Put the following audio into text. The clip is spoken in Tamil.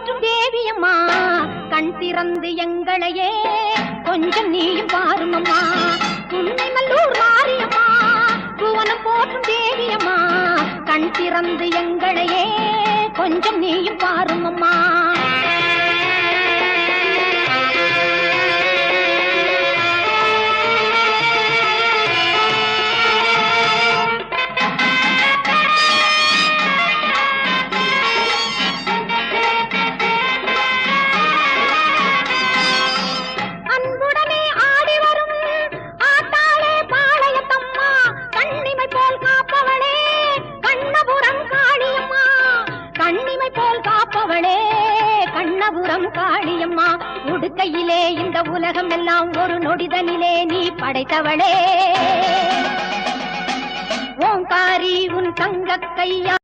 போற்றும் தேவியம்மா கண் திறந்து எங்களையே கொஞ்சம் நீயும் பாருமம்மா. உன்னை நல்லூர் மாரியம்மா புவனம் போற்றும் தேவியம்மா கண் திறந்து எங்களையே கொஞ்சம் நீயும் பாருமம்மா. கண்ணபுரம் காளியம்மா உடுக்கையிலே இந்த உலகம் எல்லாம் ஒரு நொடிதனிலே நீ படைத்தவளே. ஓங்காரி உன் தங்க கையா